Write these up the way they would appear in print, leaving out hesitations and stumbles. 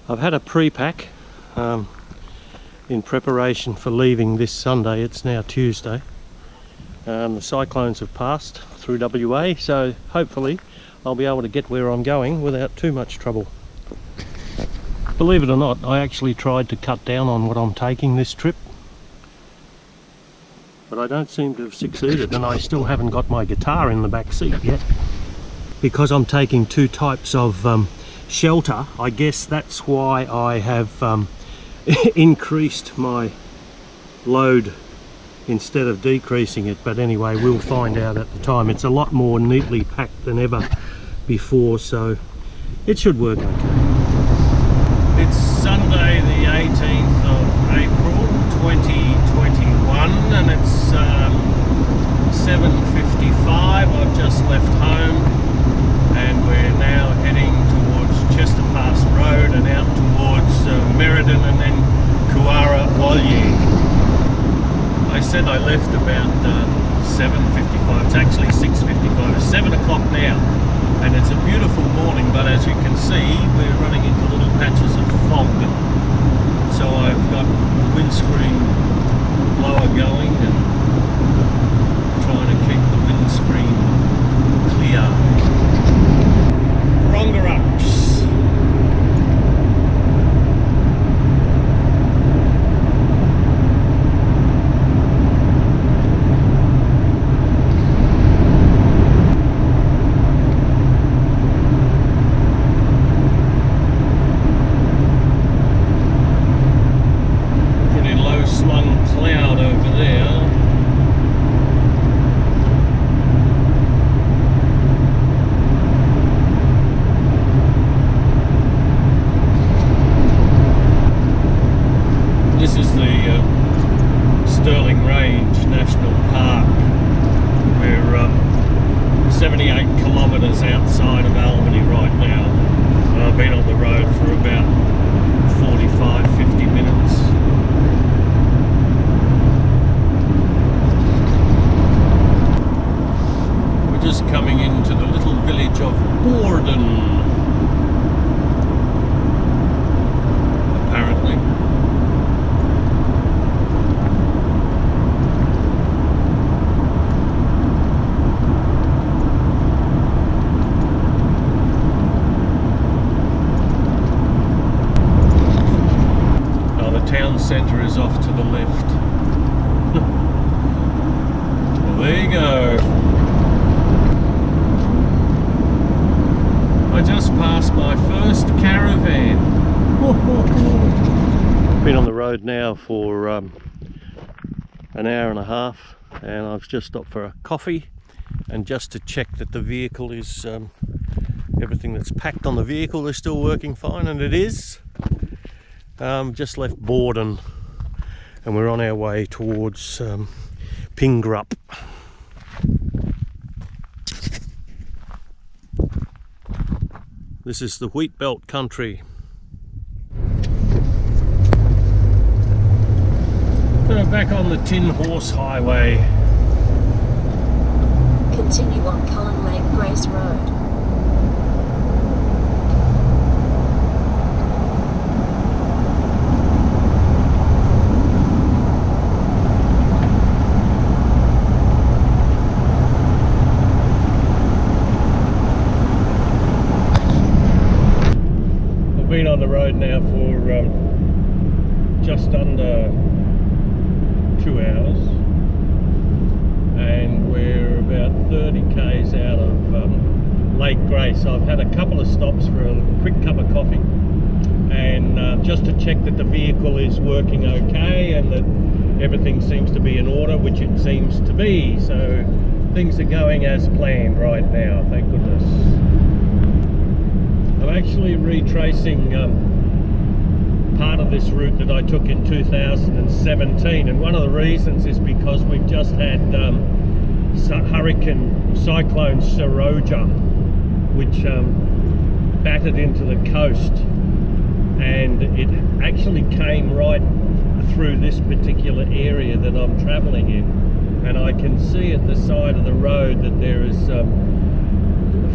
I've had a pre-pack in preparation for leaving this Sunday. It's now Tuesday. The cyclones have passed through WA, so hopefully I'll be able to get where I'm going without too much trouble. Believe it or not, I actually tried to cut down on what I'm taking this trip, but I don't seem to have succeeded, and I still haven't got my guitar in the back seat yet. Because I'm taking two types of shelter, I guess that's why I have increased my load instead of decreasing it. But anyway, we'll find out at the time. It's a lot more neatly packed than ever before, so it should work okay. It's Sunday the 18th of April 2021 and it's 7:55. I've just left home and we're now heading towards Chester Pass Road and out towards Merredin and then Kuara Olye. I said I left about 7:55. It's actually 6:55. It's 7 o'clock now and it's a beautiful morning, but as you can see we're running into little patches of fog. So I've got the windscreen blower going and trying to keep the windscreen clear. Rongerups. Pretty low slung cloud over there. This is the Stirling Range National Park. We're 78 kilometres outside of Albany right now. I've been on the road for about 45-50 minutes. We're just coming into the little village of Borden. Apparently. Town centre is off to the left. Well, there you go. I just passed my first caravan. Been on the road now for an hour and a half and I've just stopped for a coffee and just to check that the vehicle is everything that's packed on the vehicle is still working fine, and it is. Just left Borden and we're on our way towards Pingrup. This is the wheat belt country. Back on the Tin Horse Highway. Continue on Cullen Lake Grace Road. Been on the road now for just under 2 hours and we're about 30 k's out of Lake Grace. I've had a couple of stops for a quick cup of coffee and just to check that the vehicle is working okay and that everything seems to be in order, which it seems to be. So things are going as planned right now, thank goodness. I'm actually retracing part of this route that I took in 2017, and one of the reasons is because we've just had Cyclone Saroja, which battered into the coast, and it actually came right through this particular area that I'm travelling in, and I can see at the side of the road that there is a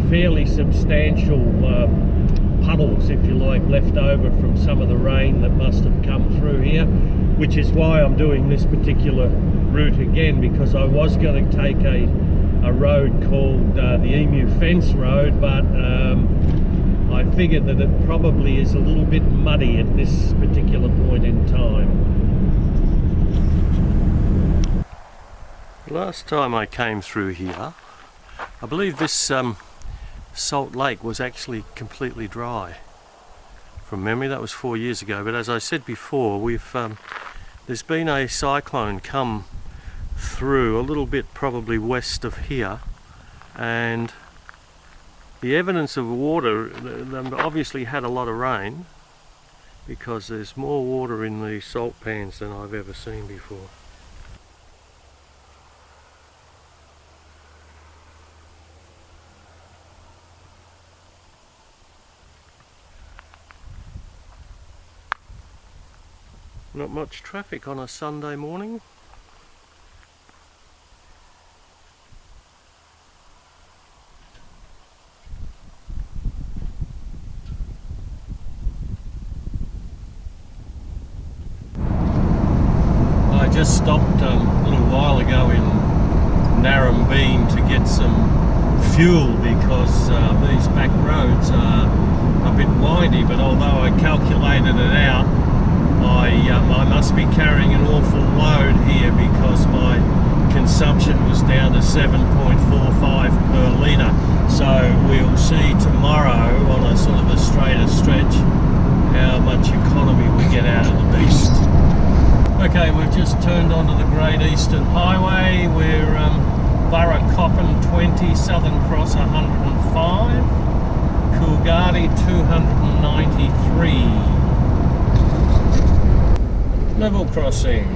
fairly substantial puddles, if you like, left over from some of the rain that must have come through here, which is why I'm doing this particular route again, because I was going to take a road called the Emu Fence Road, but I figured that it probably is a little bit muddy at this particular point in time. Last time I came through here, I believe this Salt Lake was actually completely dry. From memory, that was 4 years ago, but as I said before, there's been a cyclone come through a little bit probably west of here, and the evidence of water, they obviously had a lot of rain, because there's more water in the salt pans than I've ever seen before. Not much traffic on a Sunday morning. I just stopped a little while ago in Narrabeen to get some fuel, because these back roads are a bit windy, but although I calculated it out, I must be carrying an awful load here, because my consumption was down to 7.45 per litre. So we'll see tomorrow on a sort of a straighter stretch how much economy we get out of the beast. Okay, we've just turned onto the Great Eastern Highway. We're Burra Coppin 20, Southern Cross 105, Coolgardie 293. Level crossing.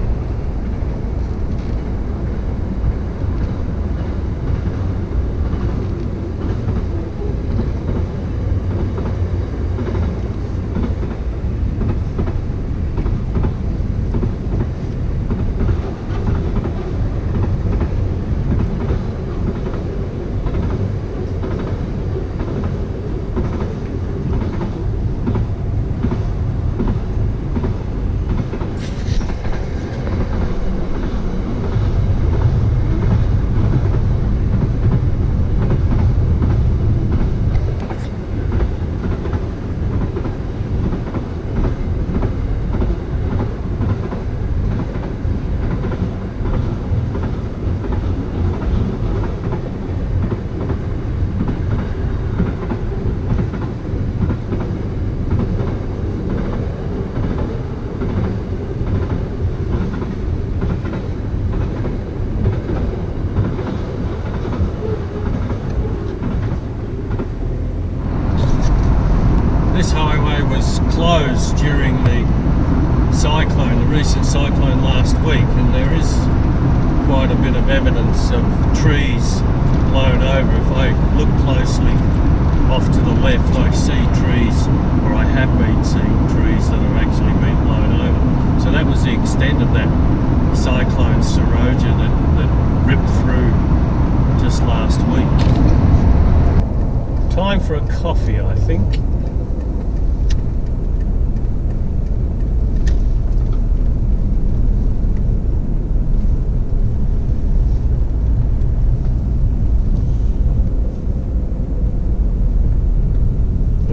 This highway was closed during the cyclone, the recent cyclone last week, and there is quite a bit of evidence of trees blown over. If I look closely off to the left, I see trees, or I have been seeing trees that have actually been blown over. So that was the extent of that cyclone Saroja that ripped through just last week. Time for a coffee, I think.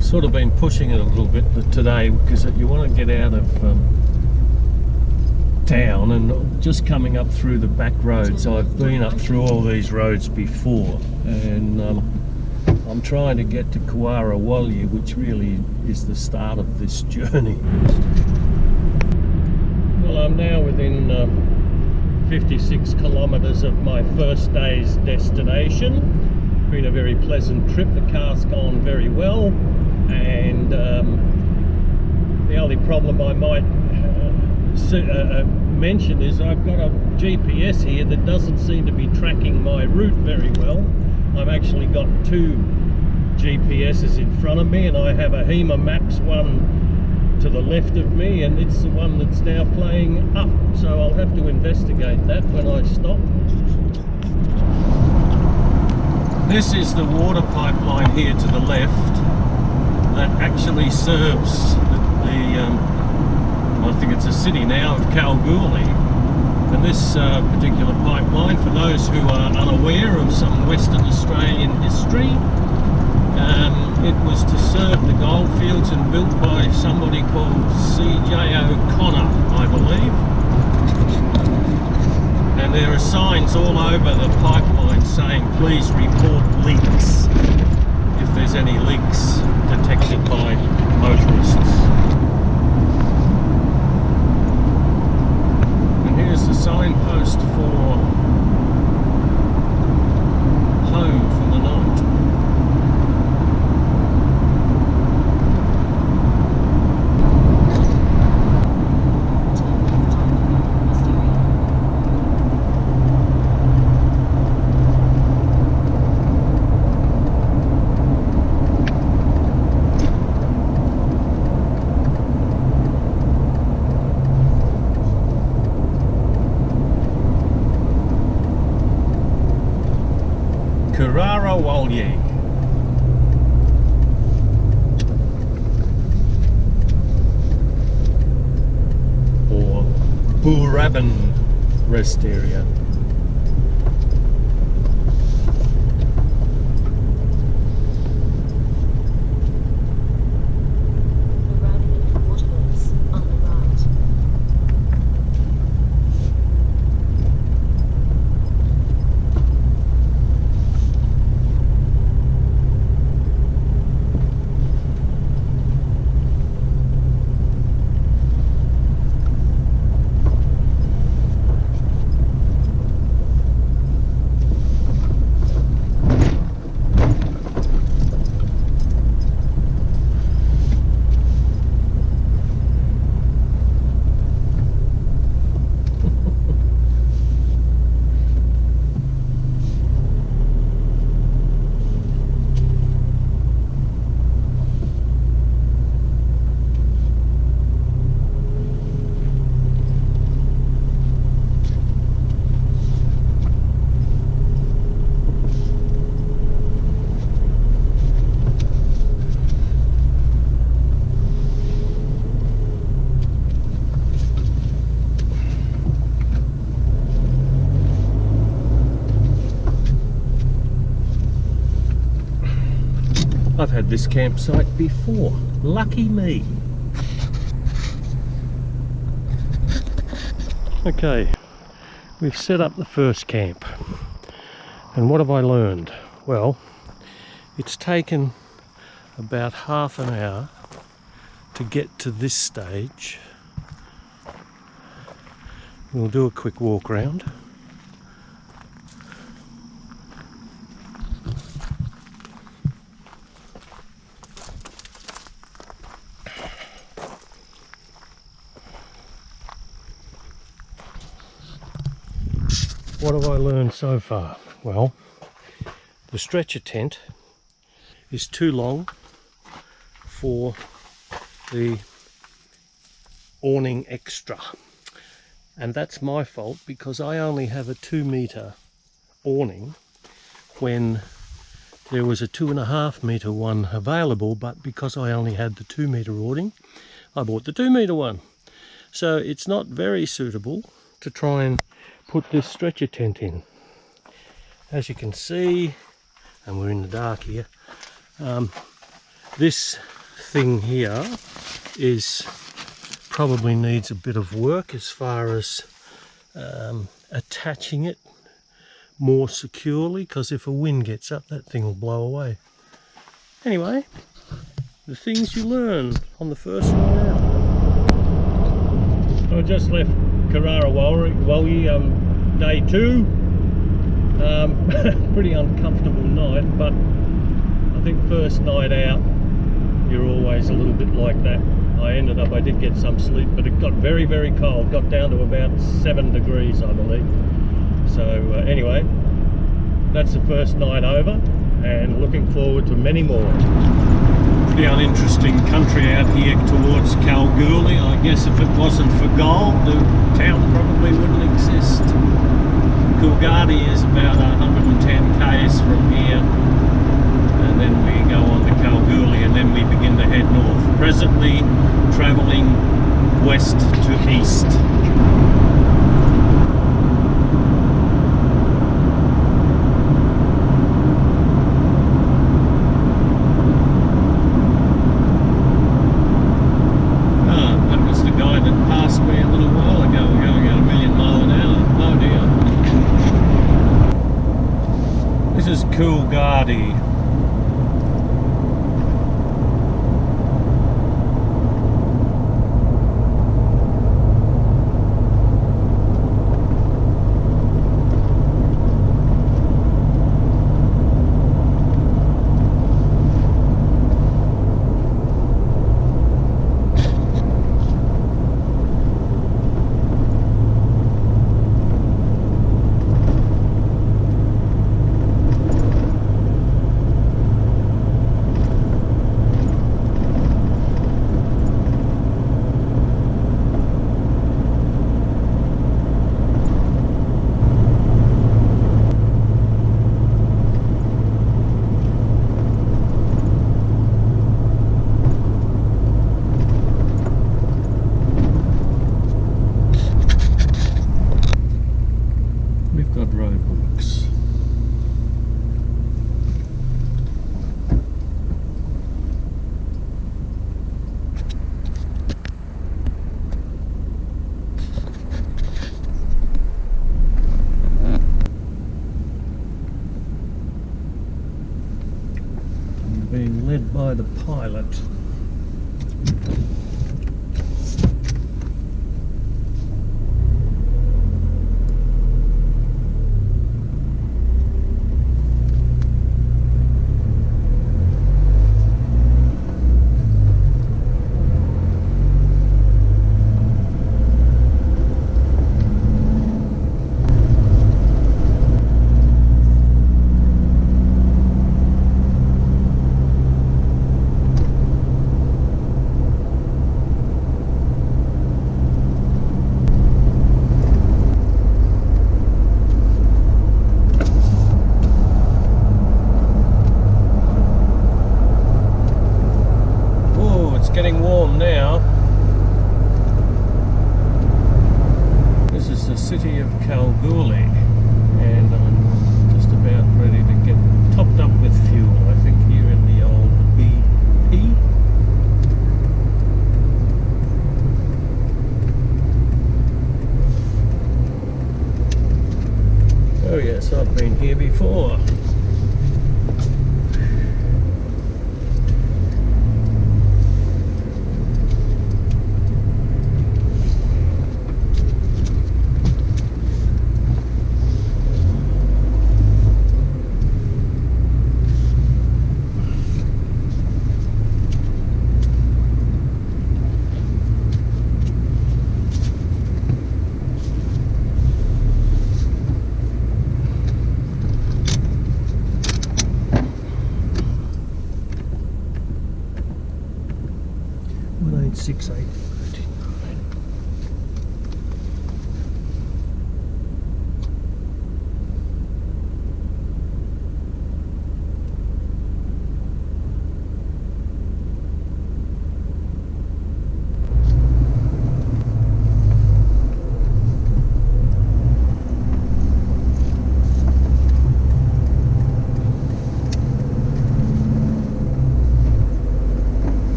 Sort of been pushing it a little bit today, because you want to get out of town and just coming up through the back roads. I've been up through all these roads before, and I'm trying to get to Kuara Walya, which really is the start of this journey. Well, I'm now within 56 kilometres of my first day's destination. Been a very pleasant trip. The car's gone very well. And the only problem I might mention is I've got a GPS here that doesn't seem to be tracking my route very well. I've actually got two GPSs in front of me, and I have a HEMA Maps one to the left of me, and it's the one that's now playing up, so I'll have to investigate that when I stop. This is the water pipeline here to the left. that actually serves I think it's a city now of Kalgoorlie. And this particular pipeline, for those who are unaware of some Western Australian history, it was to serve the goldfields and built by somebody called C.J. O'Connor, I believe. And there are signs all over the pipeline saying, please report leaks, if there's any leaks detected by motorists. And here's the signpost for home for the night. Or Boorabin rest area. Arriving at Waterlands on the right. I've had this campsite before. Lucky me. Okay, we've set up the first camp. And what have I learned? Well, it's taken about half an hour to get to this stage. We'll do a quick walk round. What have I learned so far? Well, the stretcher tent is too long for the awning extra, and that's my fault because I only have a 2-meter awning when there was a 2.5 meter one available, but because I only had the 2-meter awning, I bought the 2-meter one. So it's not very suitable to try and put this stretcher tent in. As you can see, and we're in the dark here, this thing here is probably needs a bit of work as far as attaching it more securely, because if a wind gets up, that thing will blow away. Anyway, the things you learn on the first night out. I just left Karawalli, day 2. Pretty uncomfortable night, but I think first night out you're always a little bit like that. I did get some sleep, but it got very, very cold. Got down to about 7 degrees, I believe. So anyway, that's the first night over, and looking forward to many more. Pretty uninteresting country out here towards Kalgoorlie. I guess if it wasn't for gold, the town probably wouldn't exist. Coolgardie is about 110 k's from here. and then we go on to Kalgoorlie, and then we begin to head north. Presently travelling west to east. That was the guy that passed me a little while ago, going at 1,000,000 miles an hour. Oh dear. This is Coolgardie. Roadworks. I'm being led by the pilot. Getting warm now. This is the city of Kalgoorlie, and I'm just about ready to get topped up with fuel, I think, here in the old BP. Oh yes, I've been here before. Six, eight.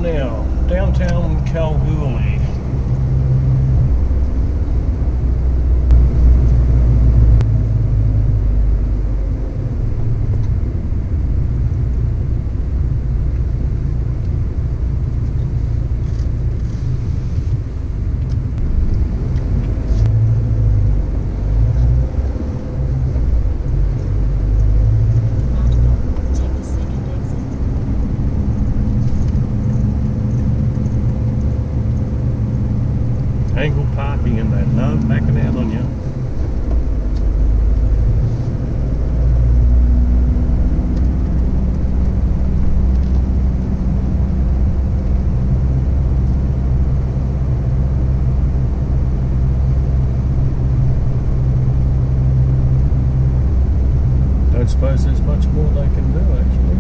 Now, downtown Kalgoorlie. Angle parking and they love backing out on you. suppose there's much more they can do actually.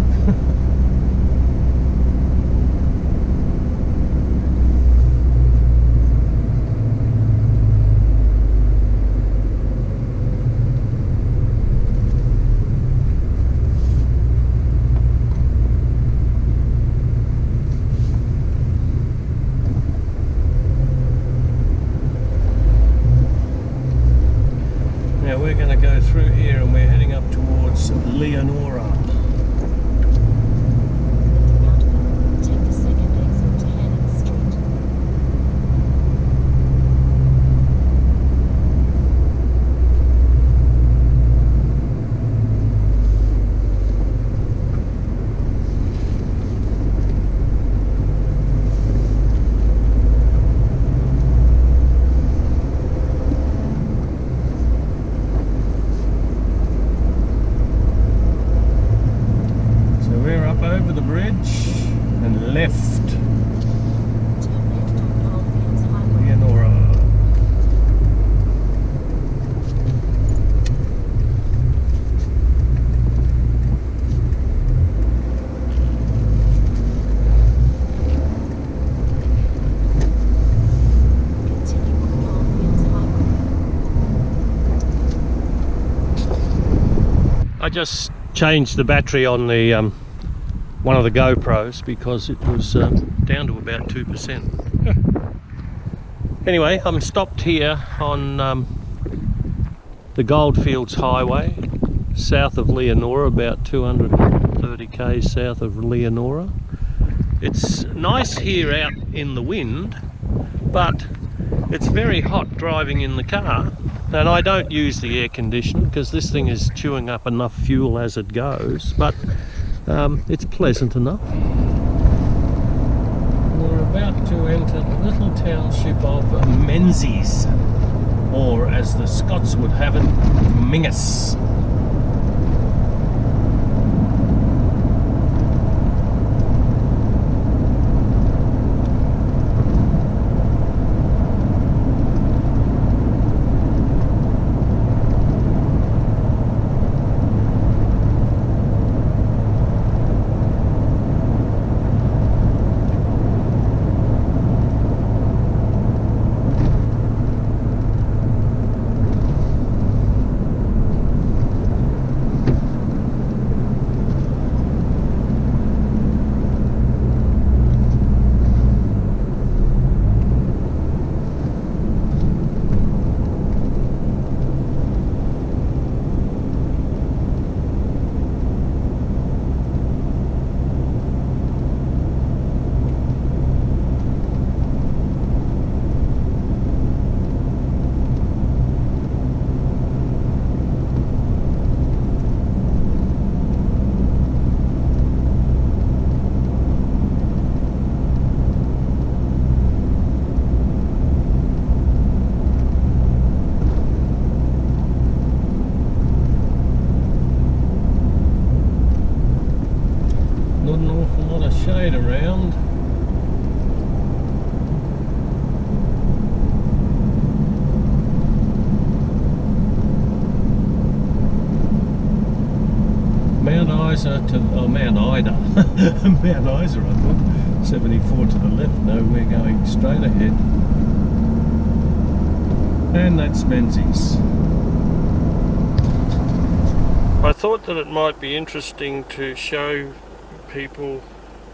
Now we're going to go through here and we're heading up towards Leonora. Roundabout. Take the second exit to Hannon Street. Over the bridge and left Turn left on Goldfields Highway. Leonora. Continue on Goldfields Highway. I just changed the battery on the one of the GoPros because it was down to about 2%. Anyway, I'm stopped here on the Goldfields Highway south of Leonora, about 230 k's south of Leonora. It's nice here out in the wind, but it's very hot driving in the car, and I don't use the air conditioner because this thing is chewing up enough fuel as it goes, but it's pleasant enough. We're about to enter the little township of Menzies, or as the Scots would have it, Mingus. shade around. Mount Isa to Mount Ida. Mount Isa, I thought. 74 to the left. No, we're going straight ahead. And that's Menzies. I thought that it might be interesting to show people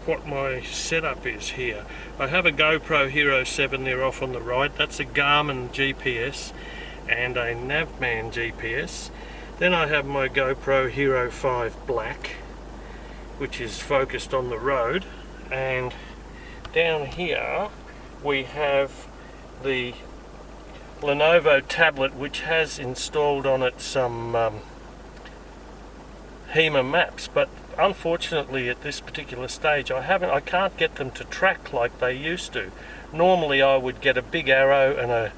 what my setup is here. I have a GoPro Hero 7 there off on the right. That's a Garmin GPS and a Navman GPS. Then I have my GoPro Hero 5 Black, which is focused on the road, and down here we have the Lenovo tablet, which has installed on it some HEMA maps, but unfortunately at this particular stage I can't get them to track like they used to. Normally I would get a big arrow and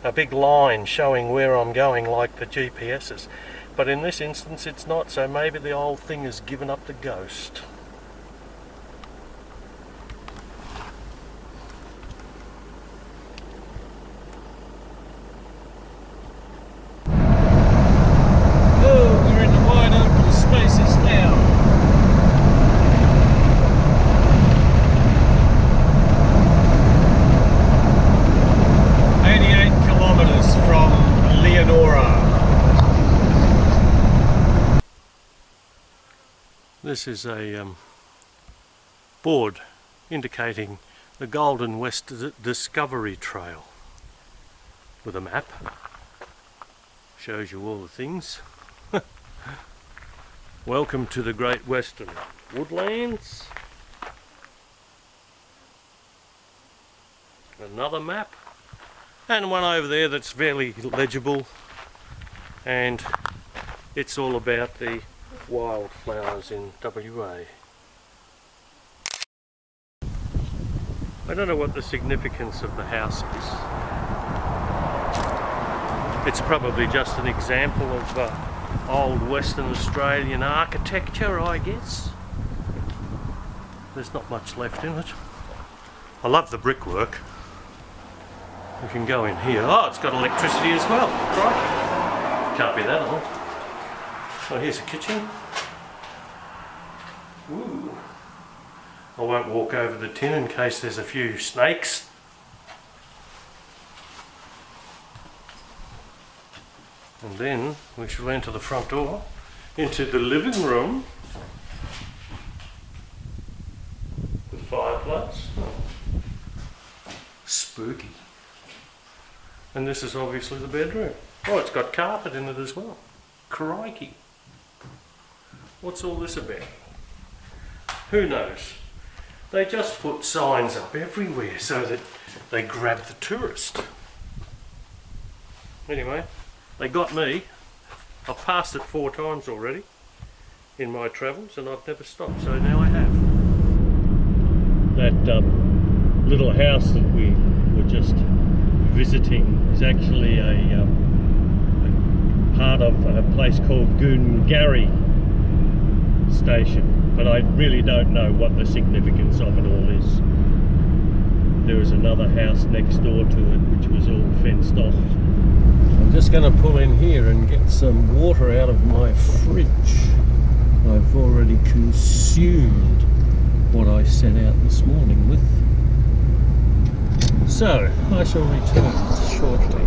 a big line showing where I'm going like the GPS's, but in this instance it's not, so maybe the old thing has given up the ghost. This is a board indicating the Golden West Discovery Trail with a map. Shows you all the things. Welcome to the Great Western Woodlands. Another map, and one over there that's fairly legible, and it's all about the wildflowers in WA. I don't know what the significance of the house is. It's probably just an example of old Western Australian architecture, I guess. There's not much left in it. I love the brickwork. You can go in here. Oh, it's got electricity as well. Right. Can't be that old. Oh, here's a kitchen. Ooh. I won't walk over the tin in case there's a few snakes. And then we shall enter the front door into the living room. The fireplace. Spooky. And this is obviously the bedroom. Oh, it's got carpet in it as well. Crikey. What's all this about? Who knows? They just put signs up everywhere so that they grab the tourist. Anyway, they got me. I've passed it 4 times already in my travels and I've never stopped, so now I have. That little house that we were just visiting is actually a part of a place called Goongarrie Station, but I really don't know what the significance of it all is. There is another house next door to it which was all fenced off. I'm just going to pull in here and get some water out of my fridge. I've already consumed what I set out this morning with. So, I shall return shortly.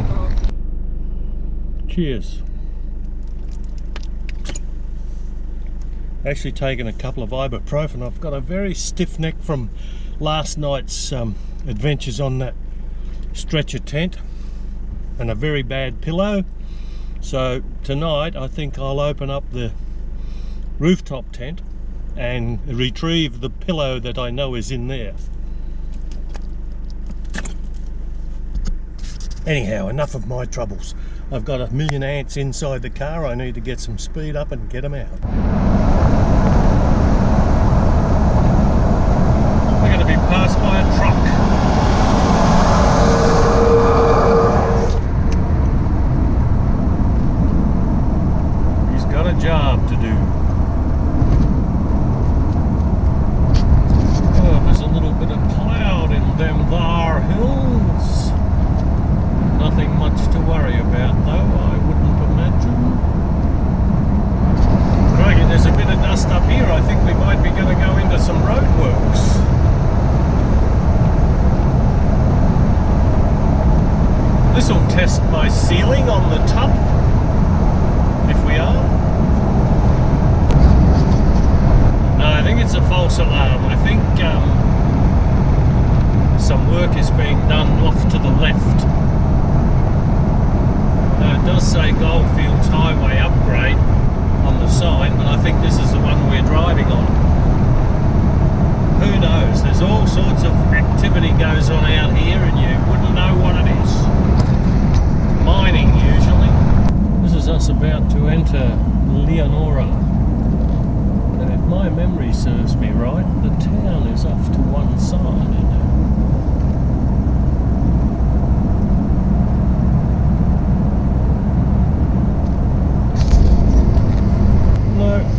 Cheers. Actually taken a couple of ibuprofen. I've got a very stiff neck from last night's adventures on that stretcher tent and a very bad pillow. So tonight I think I'll open up the rooftop tent and retrieve the pillow that I know is in there. Anyhow, enough of my troubles. I've got 1,000,000 ants inside the car. I need to get some speed up and get them out. We're going to be passed by a truck. He's got a job to do. Oh, there's a little bit of cloud in them thar hills. Nothing much to worry about though, I wouldn't imagine. Crikey, there's a bit of dust up here. I think we might be going to go into some roadworks. This will test my ceiling on the top, if we are. No, I think it's a false alarm. I think some work is being done off to the left. It does say Goldfields Highway upgrade on the sign, but I think this is the one we're driving on. Who knows? There's all sorts of activity goes on out here and you wouldn't know what it is. Mining usually. This is us about to enter Leonora. And if my memory serves me right, the town is off to one side.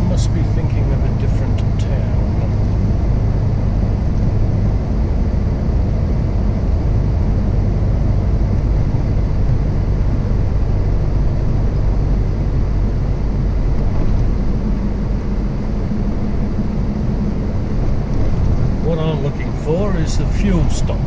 Must be thinking of a different town. What I'm looking for is the fuel stop.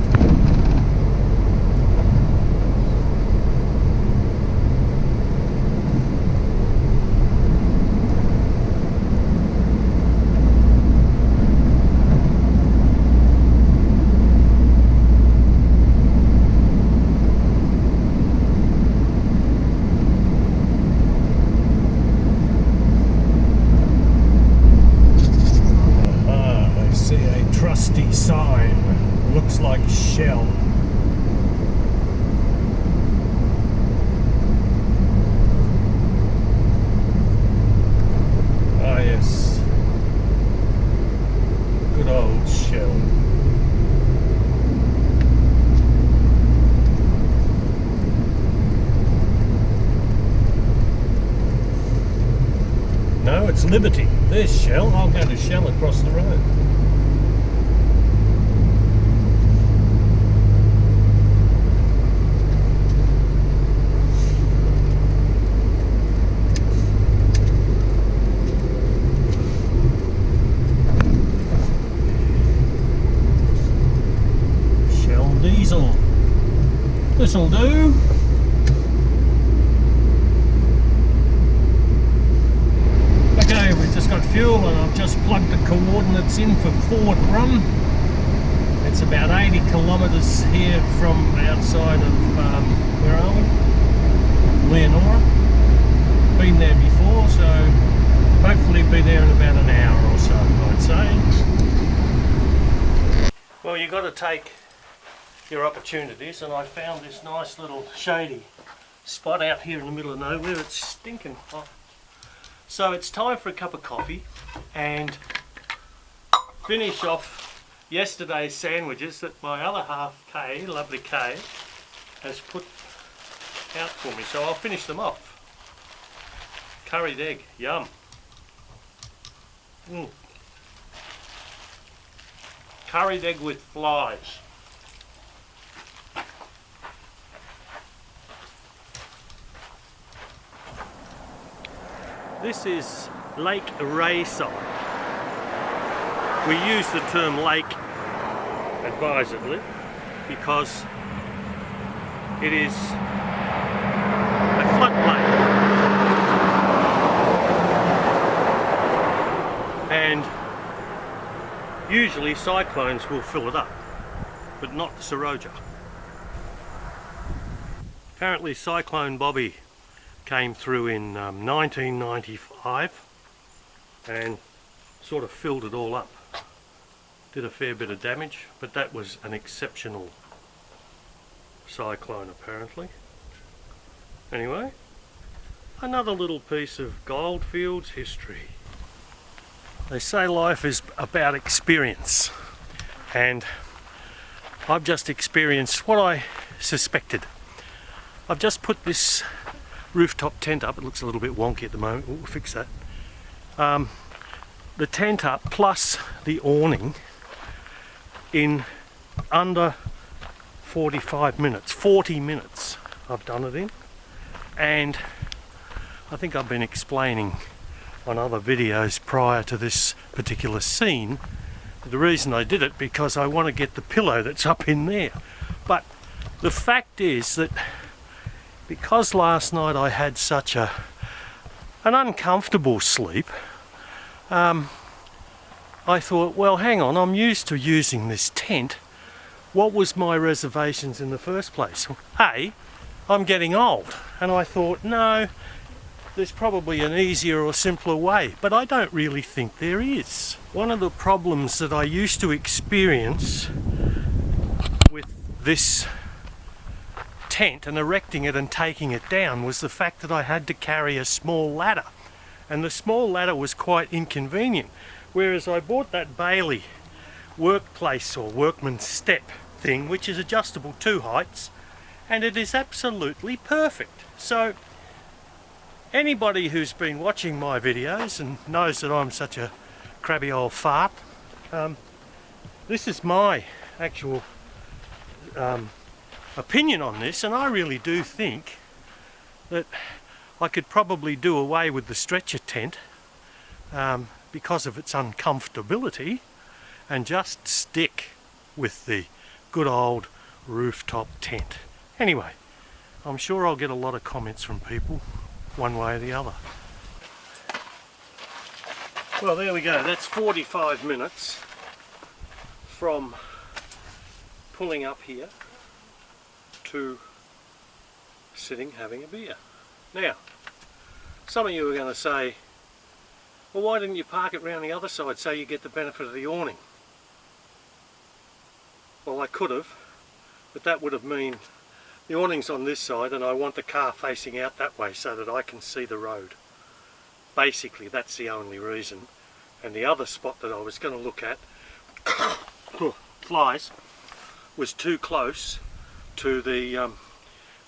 shell. Ah yes, good old shell. No, it's Liberty. There's Shell. I'll go to Shell across the road. Shell diesel. This'll do. Okay, we've just got fuel and I've just plugged the coordinates in for Fort Rum. It's about 80 kilometres here from outside of, where are we? Leonora. Been there before, so hopefully be there in about an hour or so, I'd say. Well, you've got to take your opportunities, and I found this nice little shady spot out here in the middle of nowhere. It's stinking hot. So it's time for a cup of coffee and finish off yesterday's sandwiches that my other half, Kay, lovely Kay, has put out for me. So I'll finish them off. Curried egg, yum. Curried egg with flies. This is Lake Rayson. We use the term lake advisedly because it is a floodplain, and usually cyclones will fill it up, but not Seroja. Apparently Cyclone Bobby came through in 1995 and sort of filled it all up. Did a fair bit of damage, but that was an exceptional cyclone apparently. Anyway, another little piece of Goldfields history. They say life is about experience, and I've just experienced what I suspected. I've just put this rooftop tent up. It looks a little bit wonky at the moment. We'll fix that. The tent up plus the awning in under 45 minutes. 40 minutes I've done it in, and I think I've been explaining on other videos prior to this particular scene the reason I did it, because I want to get the pillow that's up in there. But the fact is that because last night I had such an uncomfortable sleep, I thought, well, hang on, I'm used to using this tent. What was my reservations in the first place? A, I'm getting old, and I thought, no, there's probably an easier or simpler way, but I don't really think there is. One of the problems that I used to experience with this tent and erecting it and taking it down was the fact that I had to carry a small ladder, and the small ladder was quite inconvenient, whereas I bought that Bailey workplace or workman's step thing, which is adjustable 2 heights, and it is absolutely perfect. So anybody who's been watching my videos and knows that I'm such a crabby old fart, this is my actual opinion on this, and I really do think that I could probably do away with the stretcher tent because of its uncomfortability and just stick with the good old rooftop tent. Anyway, I'm sure I'll get a lot of comments from people one way or the other. Well, there we go. That's 45 minutes from pulling up here to sitting having a beer. Now, some of you are going to say, well, why didn't you park it round the other side so you get the benefit of the awning? Well, I could have, but that would have mean the awning's on this side and I want the car facing out that way so that I can see the road. Basically that's the only reason. And the other spot that I was going to look at, flies, was too close to the,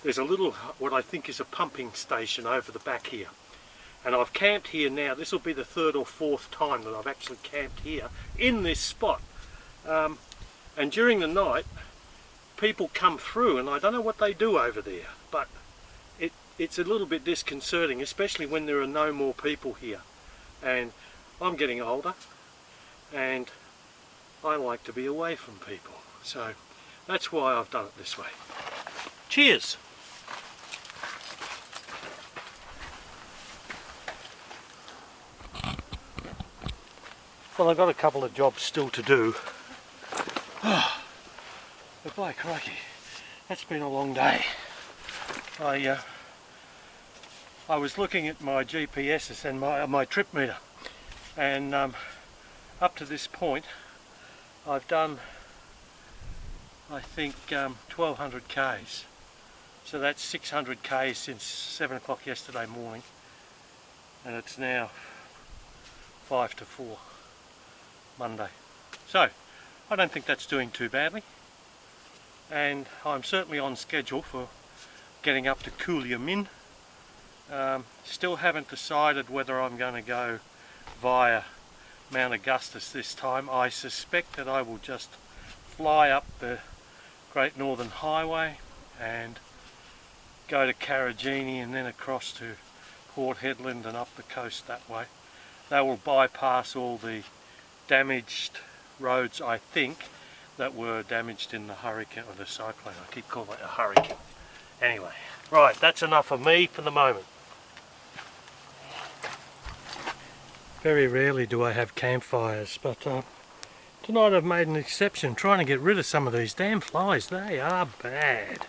there's a little, what I think is a pumping station over the back here. And I've camped here now. This will be the third or fourth time that I've actually camped here in this spot. And during the night, people come through and I don't know what they do over there, but it's a little bit disconcerting, especially when there are no more people here. And I'm getting older and I like to be away from people. So that's why I've done it this way. Cheers! Well, I've got a couple of jobs still to do. But by crikey, that's been a long day. I was looking at my GPSs and my trip meter, and up to this point I've done, I think, 1200 k's. So that's 600 k's since 7 o'clock yesterday morning, and it's now 5 to 4 Monday. So I don't think that's doing too badly, and I'm certainly on schedule for getting up to Coolia Min. Still haven't decided whether I'm going to go via Mount Augustus this time. I suspect that I will just fly up the Great Northern Highway and go to Carragini and then across to Port Hedland and up the coast that way. They will bypass all the damaged roads, I think, that were damaged in the hurricane or the cyclone. I keep calling it a hurricane. Anyway, right, that's enough of me for the moment. Very rarely do I have campfires, but tonight I've made an exception, trying to get rid of some of these damn flies. They are bad.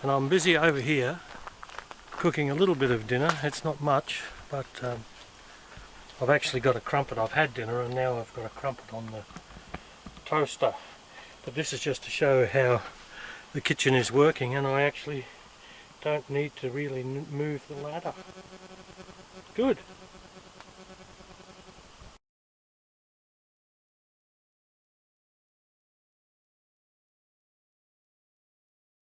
And I'm busy over here cooking a little bit of dinner. It's not much, but I've actually got a crumpet. I've had dinner and now I've got a crumpet on the toaster. But this is just to show how the kitchen is working, and I actually don't need to really move the ladder. Good.